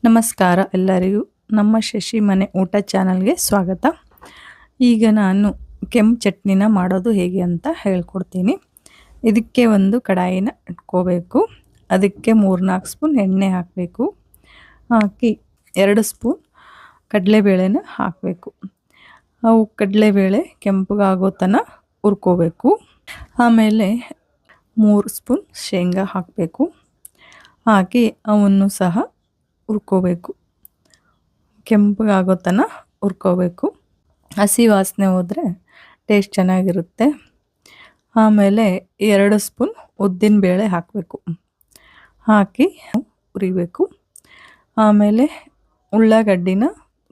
ನಮಸ್ಕಾರ ಎಲ್ಲರಿಗೂ ನಮ್ಮ ಶಶಿ ಮನೆ ಊಟ ಚಾನಲ್ಗೆ ಸ್ವಾಗತ. ಈಗ ನಾನು ಕೆಂಪು ಚಟ್ನಿನ ಮಾಡೋದು ಹೇಗೆ ಅಂತ ಹೇಳ್ಕೊಡ್ತೀನಿ. ಇದಕ್ಕೆ ಒಂದು ಕಡಾಯಿನ ಇಟ್ಕೋಬೇಕು. ಅದಕ್ಕೆ 3-4 ಸ್ಪೂನ್ ಎಣ್ಣೆ ಹಾಕಬೇಕು. ಹಾಕಿ 2 ಸ್ಪೂನ್ ಕಡಲೆಬೇಳೆನ ಹಾಕಬೇಕು. ಅವು ಕಡಲೆಬೇಳೆ ಕೆಂಪಗಾಗೋ ತನಕ ಹುರ್ಕೋಬೇಕು. ಆಮೇಲೆ 3 ಸ್ಪೂನ್ ಶೇಂಗಾ ಹಾಕಬೇಕು. ಹಾಕಿ ಅವನ್ನು ಸಹ ಹುರ್ಕೋಬೇಕು. ಕೆಂಪಗಾಗೋ ತನಕ ಹುರ್ಕೋಬೇಕು. ಹಸಿ ವಾಸನೆ ಹೋದರೆ ಟೇಸ್ಟ್ ಚೆನ್ನಾಗಿರುತ್ತೆ. ಆಮೇಲೆ 2 ಸ್ಪೂನ್ ಉದ್ದಿನ ಬೇಳೆ ಹಾಕಬೇಕು. ಹಾಕಿ ಹುರಿಬೇಕು. ಆಮೇಲೆ ಉಳ್ಳಾಗಡ್ಡಿನ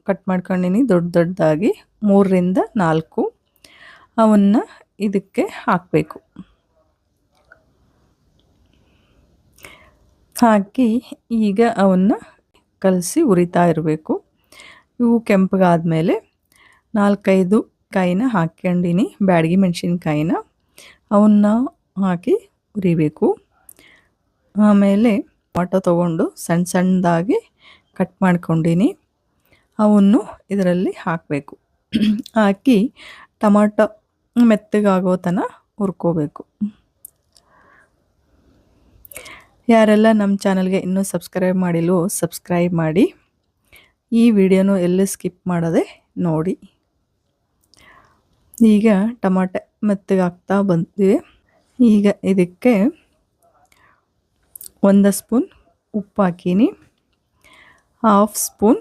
ಕಟ್ ಮಾಡ್ಕೊಂಡಿನಿ ದೊಡ್ಡದಾಗಿ 3-4. ಅವನ್ನು ಇದಕ್ಕೆ ಹಾಕಬೇಕು. ಹಾಕಿ ಈಗ ಅವನ್ನು ಕಲಸಿ ಹುರಿತಾ ಇರಬೇಕು. ಇವು ಕೆಂಪಗಾದ್ಮೇಲೆ 4-5 ಕಾಯಿನ ಹಾಕ್ಕೊಂಡಿನಿ, ಬ್ಯಾಡಗಿ ಮೆಣಸಿನ್ಕಾಯಿನ. ಅವನ್ನ ಹಾಕಿ ಹುರಿಬೇಕು. ಆಮೇಲೆ ಟೊಮಾಟೊ ತೊಗೊಂಡು ಸಣ್ಣ ಸಣ್ಣದಾಗಿ ಕಟ್ ಮಾಡ್ಕೊಂಡಿನಿ, ಅವನ್ನು ಇದರಲ್ಲಿ ಹಾಕಬೇಕು. ಹಾಕಿ ಟೊಮಾಟೊ ಮೆತ್ತಗಾಗೋ ತನಕ ಹುರ್ಕೋಬೇಕು. ಯಾರೆಲ್ಲ ನಮ್ಮ ಚಾನಲ್ಗೆ ಇನ್ನೂ ಸಬ್ಸ್ಕ್ರೈಬ್ ಮಾಡಿಲ್ವೋ ಸಬ್ಸ್ಕ್ರೈಬ್ ಮಾಡಿ. ಈ ವಿಡಿಯೋನು ಎಲ್ಲಿ ಸ್ಕಿಪ್ ಮಾಡದೆ ನೋಡಿ. ಈಗ ಟೊಮಾಟೊ ಮೆತ್ತಗಾಗ್ತಾ ಬಂದಿದೆ. ಈಗ ಇದಕ್ಕೆ 1 ಸ್ಪೂನ್ ಉಪ್ಪು ಹಾಕೀನಿ. 1/2 ಸ್ಪೂನ್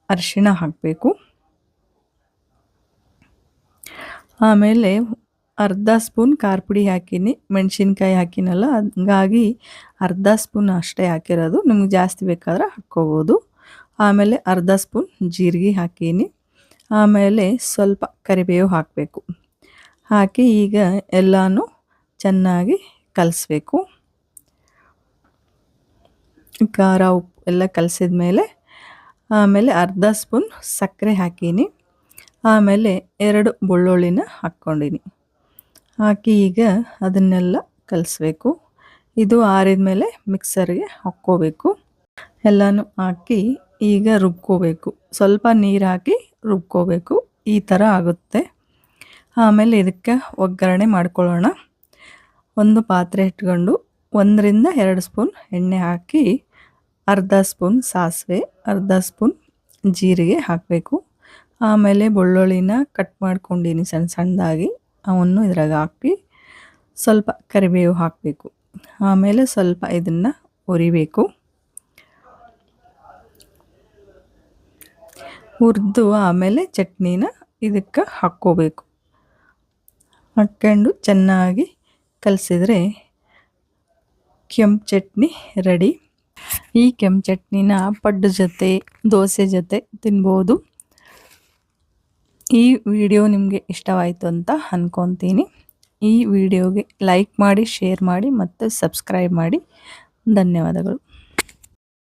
ಅರಿಶಿಣ ಹಾಕಬೇಕು. ಆಮೇಲೆ 1/2 ಸ್ಪೂನ್ ಖಾರ ಪುಡಿ ಹಾಕೀನಿ. ಮೆಣಸಿನ್ಕಾಯಿ ಹಾಕಿನಲ್ಲ, ಹಂಗಾಗಿ 1/2 ಸ್ಪೂನ್ ಅಷ್ಟೇ ಹಾಕಿರೋದು. ನಿಮ್ಗೆ ಜಾಸ್ತಿ ಬೇಕಾದ್ರೆ ಹಾಕ್ಕೋಬೋದು. ಆಮೇಲೆ 1/2 ಸ್ಪೂನ್ ಜೀರಿಗೆ ಹಾಕೀನಿ. ಆಮೇಲೆ ಸ್ವಲ್ಪ ಕರಿಬೇವು ಹಾಕಬೇಕು. ಹಾಕಿ ಈಗ ಎಲ್ಲನೂ ಚೆನ್ನಾಗಿ ಕಲಿಸ್ಬೇಕು. ಖಾರ ಉಪ್ಪು ಎಲ್ಲ ಕಲಸಿದ ಮೇಲೆ ಆಮೇಲೆ 1/2 ಸ್ಪೂನ್ ಸಕ್ಕರೆ ಹಾಕೀನಿ. ಆಮೇಲೆ 2 ಬೆಳ್ಳುಳ್ಳಿನ ಹಾಕ್ಕೊಂಡಿನಿ. ಹಾಕಿ ಈಗ ಅದನ್ನೆಲ್ಲ ಕಲಿಸ್ಬೇಕು. ಇದು ಆರಿದ ಮೇಲೆ ಮಿಕ್ಸರ್ಗೆ ಹಾಕ್ಕೋಬೇಕು. ಎಲ್ಲನೂ ಹಾಕಿ ಈಗ ರುಬ್ಕೋಬೇಕು. ಸ್ವಲ್ಪ ನೀರು ಹಾಕಿ ರುಬ್ಕೋಬೇಕು. ಈ ಥರ ಆಗುತ್ತೆ. ಆಮೇಲೆ ಇದಕ್ಕೆ ಒಗ್ಗರಣೆ ಮಾಡ್ಕೊಳ್ಳೋಣ. ಒಂದು ಪಾತ್ರೆ ಇಟ್ಕೊಂಡು 1-2 ಸ್ಪೂನ್ ಎಣ್ಣೆ ಹಾಕಿ 1/2 ಸ್ಪೂನ್ ಸಾಸಿವೆ, 1/2 ಸ್ಪೂನ್ ಜೀರಿಗೆ ಹಾಕಬೇಕು. ಆಮೇಲೆ ಬೆಳ್ಳುಳ್ಳಿನ ಕಟ್ ಮಾಡ್ಕೊಂಡಿನಿ ಸಣ್ಣ ಸಣ್ಣದಾಗಿ, ಅವನ್ನು ಇದ್ರಾಗ ಹಾಕಿ ಸ್ವಲ್ಪ ಕರಿಬೇವು ಹಾಕಬೇಕು. ಆಮೇಲೆ ಸ್ವಲ್ಪ ಇದನ್ನು ಹುರಿಬೇಕು. ಹುರಿದು ಆಮೇಲೆ ಚಟ್ನಿನ ಇದಕ್ಕೆ ಹಾಕ್ಕೋಬೇಕು. ಹಾಕ್ಕೊಂಡು ಚೆನ್ನಾಗಿ ಕಲಸಿದ್ರೆ ಕೆಂಪು ಚಟ್ನಿ ರೆಡಿ. ಈ ಕೆಂಪು ಚಟ್ನಿನ ಪಡ್ಡು ಜೊತೆ, ದೋಸೆ ಜೊತೆ ತಿನ್ಬೋದು. ಈ ವಿಡಿಯೋ ನಿಮಗೆ ಇಷ್ಟವಾಯಿತು ಅಂತ ಅಂದ್ಕೊತೀನಿ. ಈ ವಿಡಿಯೋಗೆ ಲೈಕ್ ಮಾಡಿ, ಶೇರ್ ಮಾಡಿ ಮತ್ತು ಸಬ್ಸ್ಕ್ರೈಬ್ ಮಾಡಿ. ಧನ್ಯವಾದಗಳು.